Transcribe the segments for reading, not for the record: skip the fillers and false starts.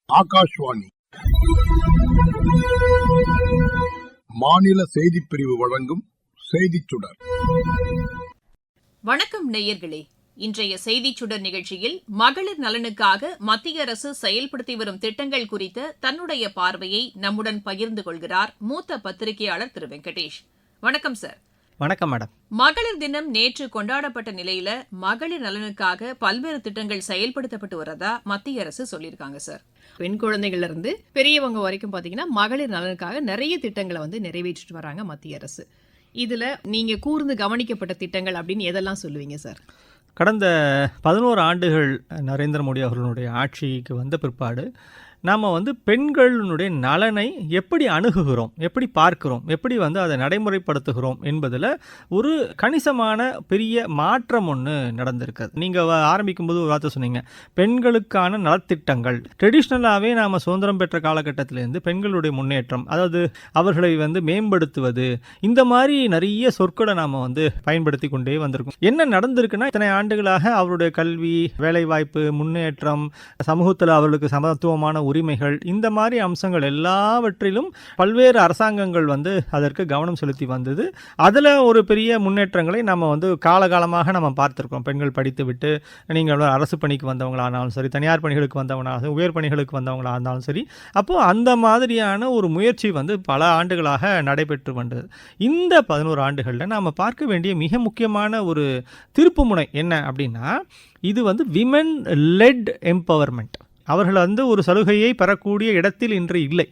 ஆகாஷ்வாணி மாநில செய்திப் பிரிவு வழங்கும் செய்திச் சுடர். வணக்கம் நேயர்களே. இன்றைய செய்திச் சுடர் நிகழ்ச்சியில் மகளிர் நலனுக்காக மத்திய அரசு செயல்படுத்தி வரும் திட்டங்கள் குறித்த தன்னுடைய பார்வையை நம்முடன் பகிர்ந்து கொள்கிறார் மூத்த பத்திரிகையாளர் திரு வெங்கடேஷ். வணக்கம் சார். வணக்கம் மேடம். மகளிர் தினம் நேற்று கொண்டாடப்பட்ட நிலையில மகளிர் நலனுக்காக பல்வேறு திட்டங்கள் செயல்படுத்தப்பட்டு வரதா மத்திய அரசு சொல்லியிருக்காங்க சார். பெண் குழந்தைகள்ல இருந்து பெரியவங்க வரைக்கும் பாத்தீங்கன்னா மகளிர் நலனுக்காக நிறைய திட்டங்களை நிறைவேற்றிட்டு வராங்க மத்திய அரசு. இதுல நீங்க கூர்ந்து கவனிக்கப்பட்ட திட்டங்கள் அப்படின்னு எதெல்லாம் சொல்லுவீங்க சார்? கடந்த 11 ஆண்டுகள் நரேந்திர மோடி அவர்களுடைய ஆட்சிக்கு வந்த பிற்பாடு நாம் பெண்களுடைய நலனை எப்படி அணுகுகிறோம், எப்படி பார்க்கிறோம், எப்படி அதை நடைமுறைப்படுத்துகிறோம் என்பதில் ஒரு கணிசமான பெரிய மாற்றம் ஒன்று நடந்திருக்குது. நீங்கள் ஆரம்பிக்கும்போது ஒரு வார்த்தை சொன்னீங்க, பெண்களுக்கான நலத்திட்டங்கள். ட்ரெடிஷ்னலாகவே நாம் சுதந்திரம் பெற்ற காலகட்டத்திலேருந்து பெண்களுடைய முன்னேற்றம், அதாவது அவர்களை மேம்படுத்துவது, இந்த மாதிரி நிறைய சொற்களை நாம் பயன்படுத்தி கொண்டே வந்திருக்கோம். என்ன நடந்திருக்குன்னா, இத்தனை ஆண்டுகளாக அவருடைய கல்வி, வேலைவாய்ப்பு, முன்னேற்றம், சமூகத்தில் அவர்களுக்கு சமத்துவமான உரிமைகள், இந்த மாதிரி அம்சங்கள் எல்லாவற்றிலும் பல்வேறு அரசாங்கங்கள் அதற்கு கவனம் செலுத்தி வந்தது. அதில் ஒரு பெரிய முன்னேற்றங்களை நம்ம காலகாலமாக நம்ம பார்த்துருக்கோம். பெண்கள் படித்து விட்டு நீங்கள் அரசு பணிக்கு வந்தவங்களானாலும் சரி, தனியார் பணிகளுக்கு வந்தவங்களாலும், உயர் பணிகளுக்கு வந்தவங்களாக இருந்தாலும் சரி, அப்போது அந்த மாதிரியான ஒரு முயற்சி பல ஆண்டுகளாக நடைபெற்று வந்தது. இந்த 11 ஆண்டுகளில் நாம் பார்க்க வேண்டிய மிக முக்கியமான ஒரு திருப்பு முனை என்ன அப்படின்னா, இது விமன் லெட் எம்பவர்மெண்ட். அவர்கள் ஒரு சலுகையை பெறக்கூடிய இடத்தில் இன்று இல்லை.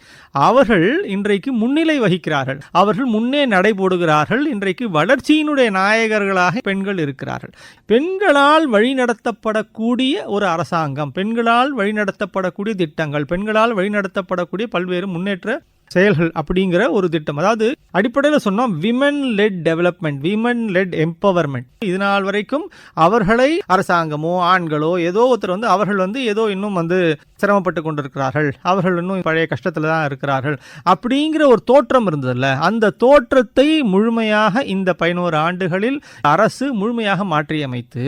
அவர்கள் இன்றைக்கு முன்னிலை வகிக்கிறார்கள், அவர்கள் முன்னே நடைபோடுகிறார்கள். இன்றைக்கு வளர்ச்சியினுடைய நாயகர்களாக பெண்கள் இருக்கிறார்கள். பெண்களால் வழிநடத்தப்படக்கூடிய ஒரு அரசாங்கம், பெண்களால் வழிநடத்தப்படக்கூடிய திட்டங்கள், பெண்களால் வழிநடத்தப்படக்கூடிய பல்வேறு முன்னேற்ற செயல்கள் அப்படிங்கிற ஒரு திட்டம். அதாவது அடிப்படையில் சொன்னோம் women let development, women let empowerment. இதனால் வரைக்கும் அவர்களை அரசாங்கமோ ஆண்களோ ஏதோ ஒருத்தர் அவர்கள் ஏதோ இன்னும் சிரமப்பட்டு கொண்டிருக்கிறார்கள், அவர்கள் இன்னும் பழைய கஷ்டத்தில் தான் இருக்கிறார்கள் அப்படிங்கிற ஒரு தோற்றம் இருந்ததில்ல. அந்த தோற்றத்தை முழுமையாக இந்த 11 ஆண்டுகளில் அரசு முழுமையாக மாற்றியமைத்து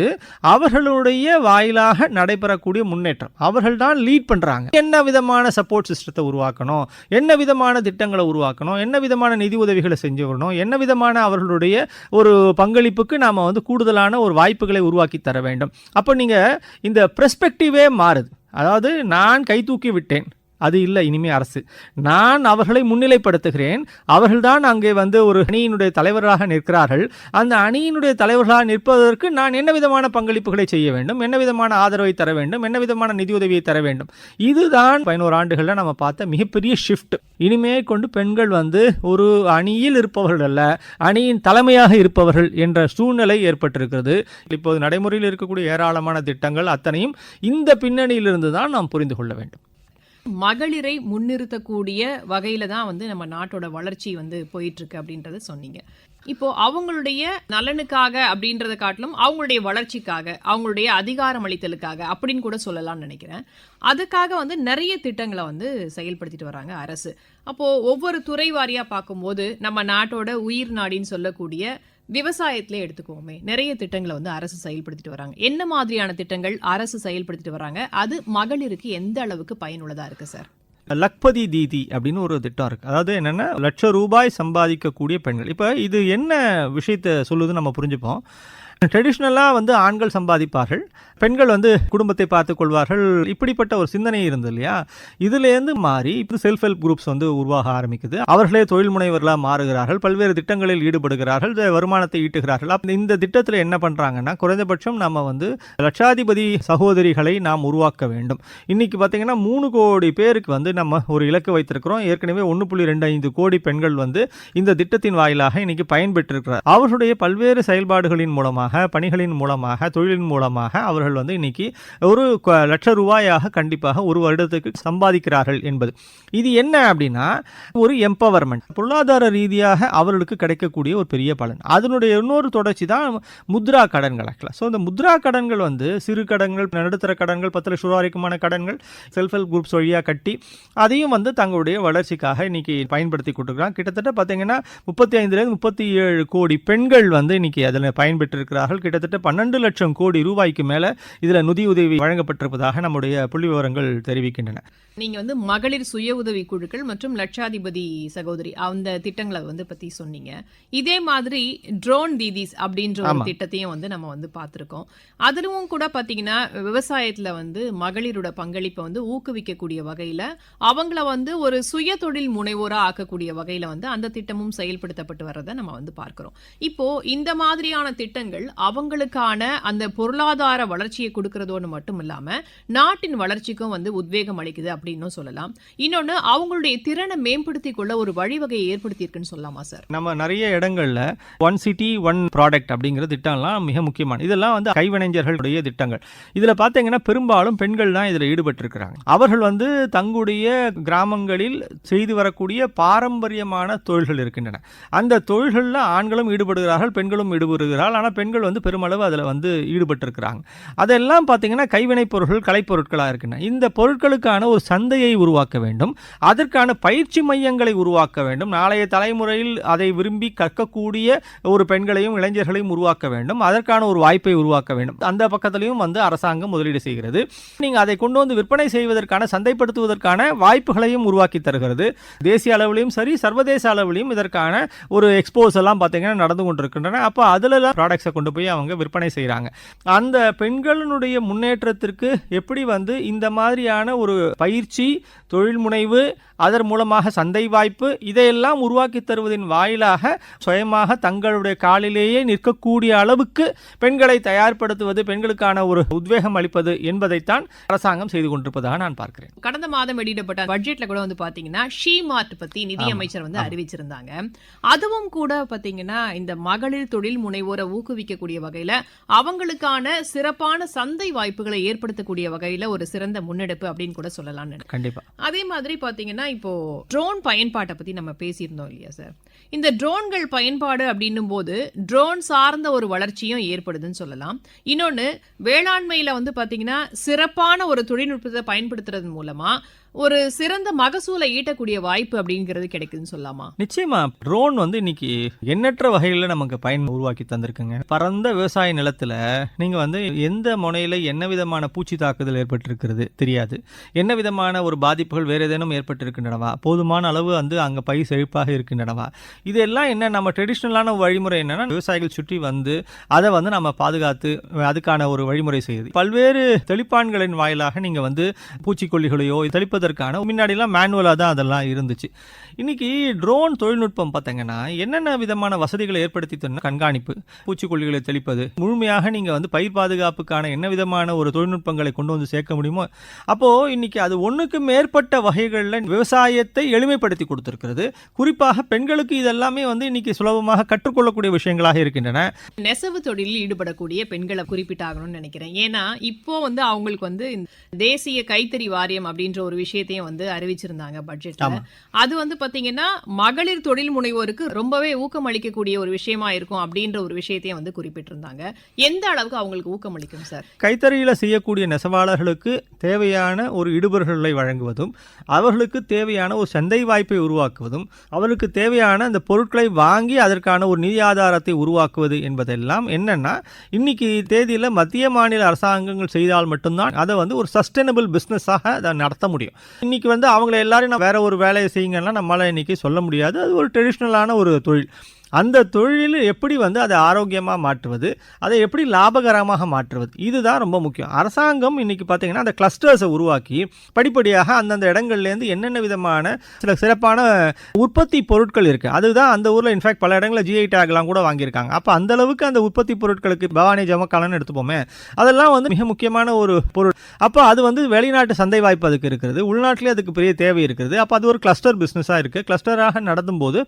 அவர்களுடைய வாயிலாக நடைபெறக்கூடிய முன்னேற்றம், அவர்கள் தான் லீட் பண்றாங்க. என்ன விதமான சப்போர்ட் சிஸ்டத்தை உருவாக்கணும், என்ன விதமான திட்டங்களை உருவாக்கணும், என்ன விதமான நிதி உதவிகளை செஞ்சு வரணும், என்ன விதமான அவர்களுடைய ஒரு பங்களிப்புக்கு நாம கூடுதலான ஒரு வாய்ப்புகளை உருவாக்கி தர வேண்டும். அப்போ நீங்க இந்த பெர்ஸ்பெக்டிவே மாறுது. அதாவது நான் கை தூக்கி விட்டேன், அது இல்லை இனிமே அரசு, நான் அவர்களை முன்னிலைப்படுத்துகிறேன். அவர்கள்தான் அங்கே ஒரு அணியினுடைய தலைவர்களாக நிற்கிறார்கள். அந்த அணியினுடைய தலைவர்களாக நிற்பதற்கு நான் என்ன விதமான பங்களிப்புகளை செய்ய வேண்டும், என்ன விதமான ஆதரவை தர வேண்டும், என்ன விதமான நிதியுதவியை தர வேண்டும். இதுதான் 11 ஆண்டுகளில் நம்ம பார்த்த மிகப்பெரிய ஷிஃப்ட். இனிமே கொண்டு பெண்கள் ஒரு அணியில் இருப்பவர்கள் அல்ல, அணியின் தலைமையாக இருப்பவர்கள் என்ற சூழ்நிலை ஏற்பட்டிருக்கிறது. இப்போது நடைமுறையில் இருக்கக்கூடிய ஏராளமான திட்டங்கள் அத்தனையும் இந்த பின்னணியிலிருந்து தான் நாம் புரிந்து கொள்ள வேண்டும். மகளிரை முன்னிறுத்தக்கூடிய வகையில தான் நம்ம நாட்டோட வளர்ச்சி போயிட்டு இருக்கு அப்படின்றத சொன்னீங்க. இப்போ அவங்களுடைய நலனுக்காக அப்படின்றத காட்டிலும் அவங்களுடைய வளர்ச்சிக்காக, அவங்களுடைய அதிகாரம் அளித்தலுக்காக அப்படின்னு கூட சொல்லலாம்னு நினைக்கிறேன். அதுக்காக நிறைய திட்டங்களை செயல்படுத்திட்டு வராங்க அரசு. அப்போ ஒவ்வொரு துறை வாரியா பார்க்கும்போது நம்ம நாட்டோட உயிர் நாடின்னு சொல்லக்கூடிய விவசாயத்திலே எடுத்துக்கோமே, நிறைய திட்டங்களை அரசு செயல்படுத்திட்டு வராங்க. என்ன மாதிரியான திட்டங்கள் அரசு செயல்படுத்திட்டு வராங்க, அது மகளிருக்கு எந்த அளவுக்கு பயனுள்ளதா இருக்கு சார்? லக்பதி தீதி அப்படின்னு ஒரு திட்டம் இருக்கு. அதாவது என்னன்னா, ₹1,00,000 சம்பாதிக்கக்கூடிய பெண்கள். இப்போ இது என்ன விஷயத்தை சொல்லுதுன்னு நம்ம புரிஞ்சுப்போம். ட்ரெடிஷ்னலாக ஆண்கள் சம்பாதிப்பார்கள், பெண்கள் குடும்பத்தை பார்த்துக் கொள்வார்கள், இப்படிப்பட்ட ஒரு சிந்தனை இருந்தது இல்லையா? இதுலேருந்து மாறி இப்போ செல்ஃப் ஹெல்ப் குரூப்ஸ் உருவாக ஆரம்பிக்குது. அவர்களே தொழில் முனைவர்களாக மாறுகிறார்கள், பல்வேறு திட்டங்களில் ஈடுபடுகிறார்கள், வருமானத்தை ஈட்டுகிறார்கள். அப்போ இந்த திட்டத்தில் என்ன பண்ணுறாங்கன்னா, குறைந்தபட்சம் நம்ம லட்சாதிபதி சகோதரிகளை நாம் உருவாக்க வேண்டும். இன்னைக்கு பார்த்தீங்கன்னா 3 கோடி பேருக்கு நம்ம ஒரு இலக்கு வைத்திருக்கிறோம். ஏற்கனவே 1.25 கோடி பெண்கள் இந்த திட்டத்தின் வாயிலாக இன்னைக்கு பயன்பெற்றிருக்கிறார். அவர்களுடைய பல்வேறு செயல்பாடுகளின் மூலமாக, பணிகளின் மூலமாக, தொழிலின் மூலமாக அவர்கள் இன்னைக்கு ₹1,00,000 கண்டிப்பாக ஒரு வருடத்துக்கு சம்பாதிக்கிறார்கள் என்பது. இது என்ன அப்படின்னா, ஒரு எம்பவர்மெண்ட், பொருளாதார ரீதியாக அவர்களுக்கு கிடைக்கக்கூடிய ஒரு பெரிய பலன். அதனுடைய இன்னொரு தொடர்ச்சி தான் முத்ரா கடன்கள். ஸோ இந்த முத்ரா கடன்கள் சிறு கடன்கள், நடுத்தர கடன்கள், 10 லட்சம் ரூபாய் வரைக்குமான கடன்கள் செல்ஃப் ஹெல்ப் குரூப்ஸ் வழியாக கட்டி அதையும் தங்களுடைய வளர்ச்சிக்காக இன்னைக்கு பயன்படுத்தி கொடுத்துருக்காங்க. கிட்டத்தட்ட பார்த்தீங்கன்னா 35 37 கோடி பெண்கள் இன்னைக்கு அதில் பயன்பெற்றிருக்கிறார்கள். ஈடுபட்டிருக்கிறார்கள். கிட்டத்தட்ட 12 லட்சம் கோடி ரூபாய்க்கு மேல இதுல நிதியுதவி வழங்கப்பட்டிருப்பதாக நம்முடைய புள்ளி விவரங்கள் தெரிவிக்கின்றன. நீங்க வந்து மகளிர் சுய உதவி குழுக்கள் மற்றும் லட்சாதிபதி சகோதரி அந்த திட்டங்களை வந்து பத்தி சொன்னீங்க. இதே மாதிரி ட்ரோன் தீதிஸ் அப்படின்ற ஒரு திட்டத்தையும் வந்து நம்ம வந்து பார்த்திருக்கோம். அதுவும் கூட பாத்தீங்கன்னா விவசாயத்துல வந்து மகளிரோட பங்களிப்பை வந்து ஊக்குவிக்கக்கூடிய வகையில அவங்கள வந்து ஒரு சுய தொழில் முனைவோரா ஆக்கக்கூடிய வகையில வந்து அந்த திட்டமும் செயல்படுத்தப்பட்டு வர்றதை நம்ம வந்து பார்க்கிறோம். இப்போ இந்த மாதிரியான திட்டங்கள் அவங்களுக்கான அந்த பொருளாதார வளர்ச்சியை கொடுக்கறதோடு மட்டும் இல்லாம நாட்டின் வளர்ச்சிக்கும் வந்து உத்வேகம் அளிக்குது அப்படின்னு சொல்லலாம். இன்னொன்னு அவங்களுடைய திறனை மேம்படுத்திக் கொள்ள ஒரு வழிவகையை ஏற்படுத்தி இருக்குன்னு சொல்லலாமா சார்? நம்ம நிறைய இடங்கள்ல ஒன் சிட்டி ஒன் ப்ராடக்ட் அப்படிங்கிற திட்டம்லாம் மிக முக்கியமான, இதெல்லாம் வந்து கைவினைஞர்களுடைய திட்டங்கள். இதுல பாத்தீங்கன்னா பெரும்பாலும் பெண்கள் தான் இதுல ஈடுபட்டிருக்கிறாங்க. அவர்கள் வந்து தங்களுடைய கிராமங்களில் செய்து வரக்கூடிய பாரம்பரியமான தொழில்கள் இருக்கின்றன. அந்த தொழில்களில் ஆண்களும் ஈடுபடுகிறார்கள், பெண்களும் ஈடுபடுகிறார்கள். ஆனால் பெண்கள் வந்து பெருமளவு அதில் வந்து ஈடுபட்டிருக்கிறாங்க. அதெல்லாம் பார்த்தீங்கன்னா கைவினைப் பொருட்கள், கலைப்பொருட்களாக இருக்கின்றன. இந்த பொருட்களுக்கான ஒரு சந்தையை உருவாக்க வேண்டும், அதற்கான பயிற்சி மையங்களை உருவாக்க வேண்டும், நாளைய தலைமுறையில் அதை விரும்பி கற்கக்கூடிய ஒரு பெண்களையும் இளைஞர்களையும் உருவாக்க வேண்டும், அதற்கான ஒரு வாய்ப்பை உருவாக்க வேண்டும். அந்த பக்கத்திலையும் வந்து அரசாங்கம் முதலீடு செய்கிறது. நீங்கள் அதை கொண்டு வந்து விற்பனை செய்வதற்கான, சந்தைப்படுத்துவதற்கான வாய்ப்புகளையும் உருவாக்கி தருகிறது. தேசிய அளவிலையும் சரி, சர்வதேச அளவிலையும் இதற்கான ஒரு எக்ஸ்போஸ் எல்லாம் பார்த்தீங்கன்னா நடந்து கொண்டிருக்கின்றன. அப்போ அதிலெல்லாம் ப்ராடக்ட்ஸை கொண்டு போய் அவங்க விற்பனை செய்கிறாங்க. அந்த பெண்களுடைய முன்னேற்றத்திற்கு எப்படி வந்து இந்த மாதிரியான ஒரு பயிற்சி, தொழில் முனைவு, அதன் மூலமாக சந்தை வாய்ப்பு, இதையெல்லாம் உருவாக்கி தருவதன் வாயிலாக சுயமாக தங்களுடைய காலிலேயே நிற்கக்கூடிய அளவுக்கு பெண்களை தயார்படுத்துவது, பெண்களுக்கான ஒரு உத்வேகம் அளிப்பது என்பதைத்தான் அரசாங்கம் செய்து கொண்டிருப்பதாக நான் பார்க்கிறேன். கடந்த மாதம் வெளியிடப்பட்ட பட்ஜெட்ல கூட வந்து பாத்தீங்கன்னா ஷீ மார்ட் பத்தி நிதியமைச்சர் வந்து அறிவிச்சிருந்தாங்க. அதுவும் கூட பாத்தீங்கன்னா இந்த மகளிர் தொழில் முனைவோரை ஊக்குவிக்கக்கூடிய வகையில அவங்களுக்கான சிறப்பான சந்தை வாய்ப்புகளை ஏற்படுத்தக்கூடிய வகையில ஒரு சிறந்த முன்னெடுப்பு அப்படின்னு கூட சொல்லலாம். கண்டிப்பா. அதே மாதிரி பாத்தீங்கன்னா இப்போ ட்ரோன் பயன்பாட்டை பத்தி நம்ம பேசியிருந்தோம் இல்லையா சார்? இந்த ட்ரோன்கள் பயன்பாடு அப்படின்னும் போது ட்ரோன் சார்ந்த ஒரு வளர்ச்சியும் ஏற்படுதுன்னு சொல்லலாம். இன்னொன்னு, வேளாண்மையில வந்து பாத்தீங்கன்னா சிறப்பான ஒரு தொழில்நுட்பத்தை பயன்படுத்துறது மூலமா ஒரு சிறந்த மகசூலை ஈட்டக்கூடிய வாய்ப்பு அப்படிங்கிறது கிடைக்குதுன்னு சொல்லலாமா? நிச்சயமா. ட்ரோன் வந்து இன்னைக்கு எண்ணற்ற வகைகளில் நமக்கு பயன் உருவாக்கி தந்திருக்குங்க. பரந்த விவசாய நிலத்தில் நீங்கள் வந்து எந்த முனையில் என்ன விதமான பூச்சி தாக்குதல் ஏற்பட்டிருக்கிறது தெரியாது, என்ன விதமான ஒரு பாதிப்புகள் வேறு ஏதேனும் ஏற்பட்டிருக்கின்றனவா, போதுமான அளவு வந்து அங்கே பயிர் செழிப்பாக இருக்கின்றனவா, இதெல்லாம் என்ன நம்ம ட்ரெடிஷ்னலான வழிமுறை என்னன்னா விவசாயிகள் சுற்றி வந்து அதை வந்து நம்ம பாதுகாத்து அதுக்கான ஒரு வழிமுறை செய்யுது. பல்வேறு தெளிப்பான்களின் வாயிலாக நீங்கள் வந்து பூச்சிக்கொல்லிகளையோ தெளிப்பது முன்னாடிலாம் மேனுவலாக தான் அதெல்லாம் இருந்துச்சு. இன்னைக்கு ட்ரோன் தொழில்நுட்பம் பார்த்தீங்கன்னா என்னென்ன விதமான வசதிகளை ஏற்படுத்தி தரணும், கண்காணிப்பு, பூச்சிக்கொல்லிகளை தெளிப்பது, முழுமையாக நீங்கள் வந்து பயிர் பாதுகாப்புக்கான என்ன விதமான ஒரு தொழில்நுட்பங்களை கொண்டு வந்து சேர்க்க முடியுமோ. அப்போது இன்னைக்கு அது ஒன்றுக்கு மேற்பட்ட வகைகளில் விவசாயத்தை எளிமைப்படுத்தி கொடுத்துருக்கிறது. குறிப்பாக பெண்களுக்கு இதெல்லாமே வந்து இன்னைக்கு சுலபமாக கற்றுக்கொள்ளக்கூடிய விஷயங்களாக இருக்கின்றன. நெசவு தொழிலில் ஈடுபடக்கூடிய பெண்களை குறிப்பிட்டாகணும்னு நினைக்கிறேன். ஏன்னா இப்போ வந்து அவங்களுக்கு வந்து தேசிய கைத்தறி வாரியம் அப்படின்ற ஒரு விஷயத்தையும் வந்து அறிவிச்சிருந்தாங்க பட்ஜெட்ல. அது வந்து பாத்தீங்கன்னா மகளிர் தொழில் முனைவோருக்கு ரொம்பவே ஊக்கம் அளிக்கக்கூடிய ஒரு விஷயமா இருக்கும் அப்படின்ற ஒரு விஷயத்தையும் வந்து குறிப்பிட்டிருந்தாங்க. எந்த அளவுக்கு அவங்களுக்கு ஊக்கம் அளிக்கும் சார்? கைத்தறியில செய்யக்கூடிய நெசவாளர்களுக்கு தேவையான ஒரு இடுபொருள்களை வழங்குவதும், அவர்களுக்கு தேவையான ஒரு சந்தை வாய்ப்பை உருவாக்குவதும், அவர்களுக்கு தேவையான அந்த பொருட்களை வாங்கி அதற்கான ஒரு நிதி ஆதாரத்தை உருவாக்குவது என்பதெல்லாம் என்னன்னா இன்னைக்கு தேதியில மத்திய மாநில அரசாங்கங்கள் செய்தால் மட்டும்தான் அதை வந்து ஒரு சஸ்டைனபிள் பிசினஸாக அதை நடத்த முடியும். இன்னைக்கு வந்து அவங்களை எல்லாரும் வேற ஒரு வேலையை செய்யுங்கன்னா நம்மளால இன்னைக்கு சொல்ல முடியாது. அது ஒரு ட்ரெடிஷ்னலான ஒரு தொழில். அந்த தொழில் எப்படி வந்து அதை ஆரோக்கியமாக மாற்றுவது, அதை எப்படி லாபகரமாக மாற்றுவது, இதுதான் ரொம்ப முக்கியம். அரசாங்கம் இன்னைக்கு பார்த்தீங்கன்னா அந்த கிளஸ்டர்ஸை உருவாக்கி படிப்படியாக அந்தந்த இடங்கள்லேருந்து என்னென்ன விதமான சில சிறப்பான உற்பத்தி பொருட்கள் இருக்குது, அதுதான் அந்த ஊரில் இன்ஃபேக்ட் பல இடங்களில் GI டேக்லாம் கூட வாங்கியிருக்காங்க. அப்போ அந்த அளவுக்கு அந்த உற்பத்தி பொருட்களுக்கு பவானி ஜமக்காலன்னு எடுத்துப்போமே, அதெல்லாம் வந்து மிக முக்கியமான ஒரு பொருள். அப்போ அது வந்து வெளிநாட்டு சந்தை வாய்ப்பு அதுக்கு இருக்கிறது, உள்நாட்டிலே அதுக்கு பெரிய தேவை இருக்கிறது. அப்போ அது ஒரு கிளஸ்டர் பிஸ்னஸாக இருக்குது. கிளஸ்டராக நடந்தும் போது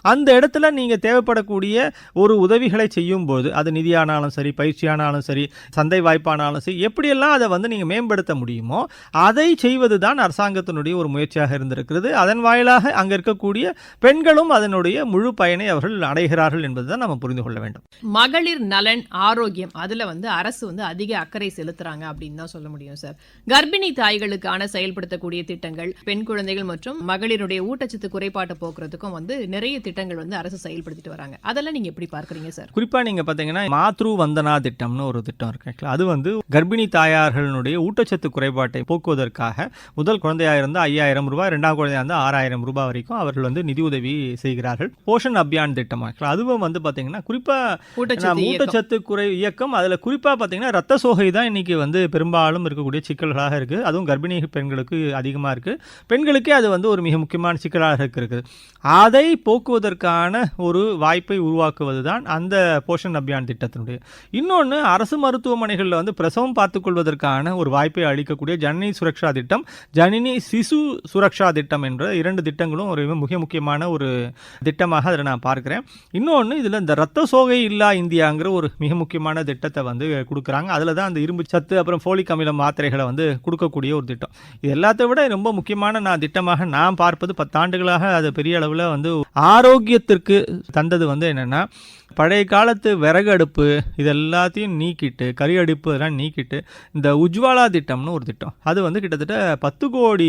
அந்த இடத்துல நீங்கள் தேவைப்படக்கூடிய ஒரு உதவிகளை செய்யும் போது, அது நிதியானாலும் சரி, பயிற்சியானாலும் சரி, சந்தை வாய்ப்பானாலும் சரி, எப்படியெல்லாம் அதை வந்து நீங்கள் மேம்படுத்த முடியுமோ அதை செய்வது தான் அரசாங்கத்தினுடைய ஒரு முயற்சியாக இருந்திருக்கிறது. அதன் வாயிலாக அங்கே இருக்கக்கூடிய பெண்களும் அதனுடைய முழு பயனை அவர்கள் அடைகிறார்கள் என்பதுதான் நம்ம புரிந்து கொள்ள வேண்டும். மகளிர் நலன், ஆரோக்கியம், அதுல வந்து அரசு வந்து அதிக அக்கறை செலுத்துறாங்க அப்படின்னு தான் சொல்ல முடியும் சார். கர்ப்பிணி தாய்களுக்கான செயல்படுத்தக்கூடிய திட்டங்கள், பெண் குழந்தைகள் மற்றும் மகளிருடைய ஊட்டச்சத்து குறைபாட்டை போக்குறதுக்கும் வந்து நிறைய திட்டங்கள் வந்து அரசு செயல்படுத்திட்டு செயல்படுத்திட்டு வராங்க. அதெல்லாம் நீங்க எப்படி பார்க்கறீங்க சார்? குறிப்பாக நீங்கள் பார்த்தீங்கன்னா மாத்ரு வந்தனா திட்டம்னு ஒரு திட்டம் இருக்கு. அது வந்து கர்ப்பிணி தாயார்களுடைய ஊட்டச்சத்து குறைபாட்டை போக்குவதற்காக முதல் குழந்தையாக இருந்தால் 5,000 ரூபாய், இரண்டாம் குழந்தையாக இருந்தால் 6,000 ரூபாய் வரைக்கும் அவர்கள் வந்து நிதியுதவி செய்கிறார்கள். போஷன் அபியான் திட்டம் அதுவும் வந்து பார்த்தீங்கன்னா குறிப்பாக ஊட்டச்சத்து குறை இயக்கம். அதில் குறிப்பாக பார்த்தீங்கன்னா ரத்த சோகை தான் இன்னைக்கு வந்து பெரும்பாலும் இருக்கக்கூடிய சிக்கல்களாக இருக்குது. அதுவும் கர்ப்பிணி பெண்களுக்கு அதிகமாக இருக்குது. பெண்களுக்கே அது வந்து ஒரு மிக முக்கியமான சிக்கலாக இருக்குது. அதை போக்குவதற்கான ஒரு வாய்ப்பை உருவாக்குவது தான் அந்த போஷன் அபியான் திட்டத்தினுடைய. இன்னொன்று, அரசு மருத்துவமனைகளில் வந்து பிரசவம் பார்த்துக்கொள்வதற்கான ஒரு வாய்ப்பை அளிக்கக்கூடிய ஜனனி சுரக்ஷா திட்டம், ஜனனி சிசு சுரக்ஷா திட்டம் என்ற 2 திட்டங்களும் ஒரு மிக முக்கியமான ஒரு திட்டமாக அதில் நான் பார்க்குறேன். இன்னொன்று, இதில் இந்த ரத்த சோகை இல்லா இந்தியாங்கிற ஒரு மிக முக்கியமான திட்டத்தை வந்து கொடுக்குறாங்க. அதில் தான் அந்த இரும்பு சத்து அப்புறம் ஃபோலிக் அமில மாத்திரைகளை வந்து கொடுக்கக்கூடிய ஒரு திட்டம். இது எல்லாத்தை விட ரொம்ப முக்கியமான திட்டமாக நான் பார்ப்பது 10 ஆண்டுகளாக அது பெரிய அளவில் வந்து ஆரோக்கியத்திற்கு தந்தது வந்து என்னென்னா, பழைய காலத்து விறகு அடுப்பு இது எல்லாத்தையும் நீக்கிட்டு, கரி அடுப்பு இதெல்லாம் நீக்கிட்டு இந்த உஜ்வாலா திட்டம்னு ஒரு திட்டம், அது வந்து கிட்டத்தட்ட 10 கோடி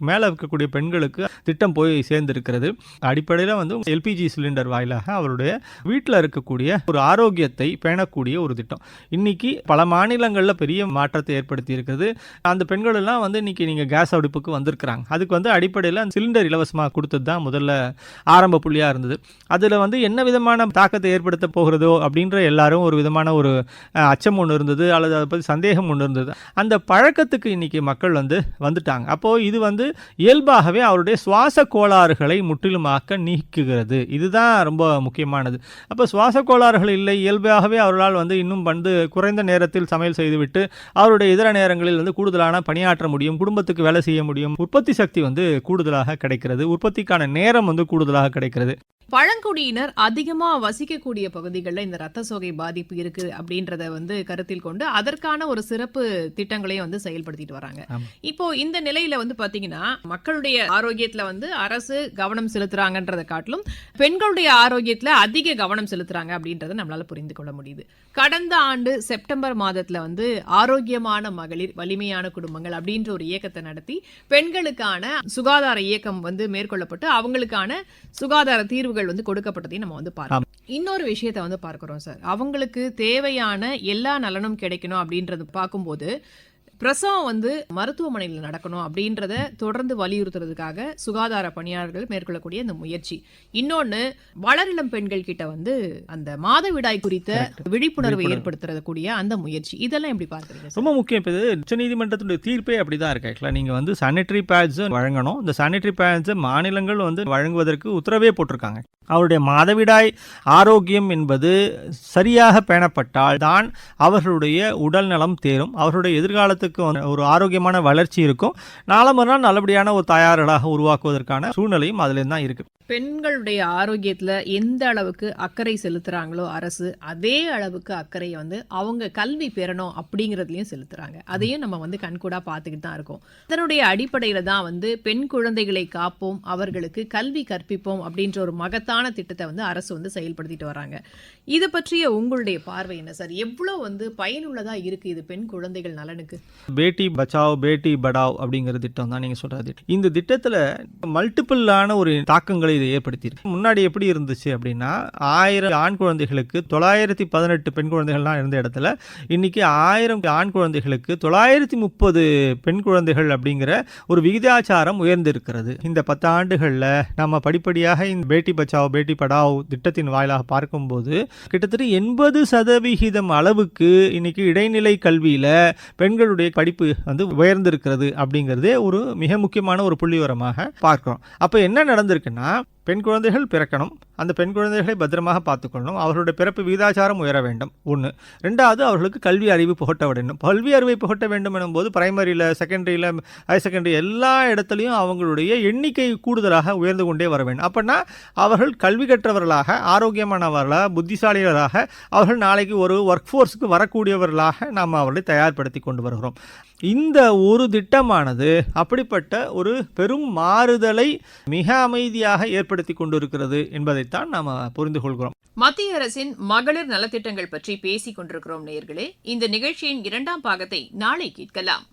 மேலே இருக்கக்கூடிய பெண்களுக்கு திட்டம் போய் சேர்ந்திருக்கிறது. அடிப்படையில் வந்து எல்பிஜி சிலிண்டர் வாயிலாக அவருடைய வீட்டில் இருக்கக்கூடிய ஒரு ஆரோக்கியத்தை பேணக்கூடிய ஒரு திட்டம். இன்னைக்கு பல மாநிலங்களில் பெரிய மாற்றத்தை ஏற்படுத்தி இருக்கிறது. அந்த பெண்கள் எல்லாம் வந்து இன்னைக்கு நீங்கள் கேஸ் அடுப்புக்கு வந்திருக்கிறாங்க. அதுக்கு வந்து அடிப்படையில் அந்த சிலிண்டர் இலவசமாக கொடுத்தது தான் முதல்ல ஆரம்ப புள்ளியாக இருந்தது. அதில் வந்து என்ன விதமான தாக்கத்தை ஏற்படுத்த போகிறதோ அப்படின்ற எல்லாரும் ஒரு விதமான ஒரு அச்சம் ஒன்று இருந்தது, அல்லது அதை பற்றி சந்தேகம் ஒன்று இருந்தது. அந்த பழக்கத்துக்கு இன்னைக்கு மக்கள் வந்துட்டாங்க. அப்போது இது வந்து இயல்பாகவே அவருடைய சுவாச கோளாறுகளை முற்றிலுமாக்க நீக்குகிறது. இதுதான் ரொம்ப முக்கியமானது. அப்போ சுவாச கோளாறுகள் இல்லை, இயல்பாகவே அவர்களால் வந்து இன்னும் வந்து குறைந்த நேரத்தில் சமையல் செய்துவிட்டு அவருடைய இதர நேரங்களில் வந்து கூடுதலான பணியாற்ற முடியும், குடும்பத்துக்கு வேலை செய்ய முடியும், உற்பத்தி சக்தி வந்து கூடுதலாக கிடைக்கிறது, உற்பத்திக்கான நேரம் வந்து கூடுதலாக கிடைக்கிறது. பழங்குடியினர் அதிகமா வசிக்கக்கூடிய பகுதிகளில் இந்த ரத்த சோகை பாதிப்பு இருக்கு அப்படின்றத வந்து கருத்தில் கொண்டு அதற்கான ஒரு சிறப்பு திட்டங்களையும் வந்து செயல்படுத்திட்டு வராங்க. இப்போ இந்த நிலையில வந்து பாத்தீங்கன்னா, மக்களுடைய ஆரோக்கியத்துல வந்து அரசு கவனம் செலுத்துறாங்கன்றதை காட்டிலும் பெண்களுடைய ஆரோக்கியத்துல அதிக கவனம் செலுத்துறாங்க அப்படின்றத நம்மளால புரிந்து கொள்ள முடியுது. கடந்த ஆண்டு செப்டம்பர் மாதத்துல வந்து ஆரோக்கியமான மகளிர் வலிமையான குடும்பங்கள் அப்படின்ற ஒரு இயக்கத்தை நடத்தி பெண்களுக்கான சுகாதார இயக்கம் வந்து மேற்கொள்ளப்பட்டு அவங்களுக்கான சுகாதார தீர்வு வந்து கொடுக்கப்பட்டதையும் நம்ம வந்து பார்க்கிறோம். இன்னொரு விஷயத்தை வந்து பார்க்கிறோம் சார், அவங்களுக்கு தேவையான எல்லா நலனும் கிடைக்கணும் அப்படின்றது பார்க்கும்போது பிரசவம் வந்து மருத்துவமனையில் நடக்கணும் அப்படின்றத தொடர்ந்து வலியுறுத்துறதுக்காக சுகாதார பணியாளர்கள் மேற்கொள்ளக்கூடிய இந்த முயற்சி. இன்னொன்னு, வளரிளம் பெண்கள் கிட்ட வந்து அந்த மாதவிடாய் குறித்த விழிப்புணர்வை ஏற்படுத்தக்கூடிய அந்த முயற்சி. இதெல்லாம் எப்படி பார்க்குறீங்க? ரொம்ப முக்கியம். இப்போ உச்சநீதிமன்றத்துடைய தீர்ப்பே அப்படிதான் இருக்கு. நீங்க வந்து சானிட்டரி பேட்ஸ் வழங்கணும். இந்த சானிட்டரி பேட்ஸ் மாநிலங்கள் வந்து வழங்குவதற்கு உத்தரவே போட்டிருக்காங்க. அவருடைய மாதவிடாய் ஆரோக்கியம் என்பது சரியாக பேணப்பட்டால் தான் அவர்களுடைய உடல் நலம் தேரும், அவர்களுடைய எதிர்காலத்துக்கு ஒரு ஆரோக்கியமான வளர்ச்சி இருக்கும், நாளை மறுநாள் நல்லபடியான ஒரு தயார்களாக உருவாக்குவதற்கான சூழ்நிலையும் அதுல தான் இருக்கு. பெண்களுடைய ஆரோக்கியத்துல எந்த அளவுக்கு அக்கறை செலுத்துறாங்களோ அரசு, அதே அளவுக்கு அக்கறை வந்து அவங்க கல்வி பெறணும் அப்படிங்கறதுலயும் செலுத்துறாங்க. அதையும் நம்ம வந்து கண்கூடா பார்த்துக்கிட்டு தான் இருக்கோம். இதனுடைய அடிப்படையில தான் வந்து பெண் குழந்தைகளை காப்போம், அவர்களுக்கு கல்வி கற்பிப்போம் அப்படின்ற ஒரு மகத்தான திட்டத்தை வந்து அரசு வந்து செயல்படுத்திட்டு வராங்க. இதை பற்றிய உங்களுடைய பார்வை என்ன சார்? எவ்வளவு வந்து பயனுள்ளதா இருக்கு இது பெண் குழந்தைகள் நலனுக்கு? பேட்டி பச்சாவ் பேட்டி படாவ் அப்படிங்கிற திட்டம் தான் நீங்க சொல்றது. இந்த திட்டத்துல மல்டிபிளான ஒரு தாக்கங்களை இதை ஏற்படுத்தியிருக்கு. முன்னாடி எப்படி இருந்துச்சு அப்படின்னா, 1000 ஆண் குழந்தைகளுக்கு 918 பெண் குழந்தைகள்லாம் இருந்த இடத்துல இன்னைக்கு 1000 ஆண் குழந்தைகளுக்கு 930 பெண் குழந்தைகள் அப்படிங்கிற ஒரு விகிதாச்சாரம் உயர்ந்திருக்கிறது. இந்த 10 ஆண்டுகளில் நம்ம படிப்படியாக இந்த பேட்டி பச்சாவ் பேட்டி படாவ் திட்டத்தின் வாயிலாக பார்க்கும்போது கிட்டத்தட்ட 80% அளவுக்கு இன்னைக்கு இடைநிலை கல்வியில பெண்களுடைய படிப்பு வந்து உயர்ந்திருக்கிறது அப்படிங்கிறதே ஒரு மிக முக்கியமான ஒரு புள்ளிவரமாக பார்க்கிறோம். அப்போ என்ன நடந்திருக்குன்னா, பெண் குழந்தைகள் பிறக்கணும், அந்த பெண் குழந்தைகளை பத்திரமாக பார்த்துக்கொள்ளணும், அவர்களுடைய பிறப்பு விகிதாச்சாரம் உயர வேண்டும். 1. 2வது, அவர்களுக்கு கல்வி அறிவு புகட்ட வேண்டும். கல்வி அறிவை புகட்ட வேண்டும் எனும்போது பிரைமரியில், செகண்டரியில், ஹையர் செகண்டரி எல்லா இடத்துலையும் அவங்களுடைய எண்ணிக்கை கூடுதலாக உயர்ந்து கொண்டே வர வேண்டும். அப்படின்னா அவர்கள் கல்வி கற்றவர்களாக, ஆரோக்கியமானவர்களாக, புத்திசாலிகளாக, அவர்கள் நாளைக்கு ஒரு ஒர்க் ஃபோர்ஸுக்கு வரக்கூடியவர்களாக நாம் அவர்களை தயார்படுத்தி கொண்டு வருகிறோம். இந்த ஒரு திட்டமானது அப்படிப்பட்ட ஒரு பெரும் மாறுதலை மிக அமைதியாக ஏற்படுத்தி கொண்டிருக்கிறது என்பதைத்தான் நாம் புரிந்து கொள்கிறோம். மத்திய அரசின் மகளிர் நலத்திட்டங்கள் பற்றி பேசிக் கொண்டிருக்கிறோம் நேயர்களே. இந்த நிகழ்ச்சியின் 2ஆம் பாகத்தை நாளை கேட்கலாம்.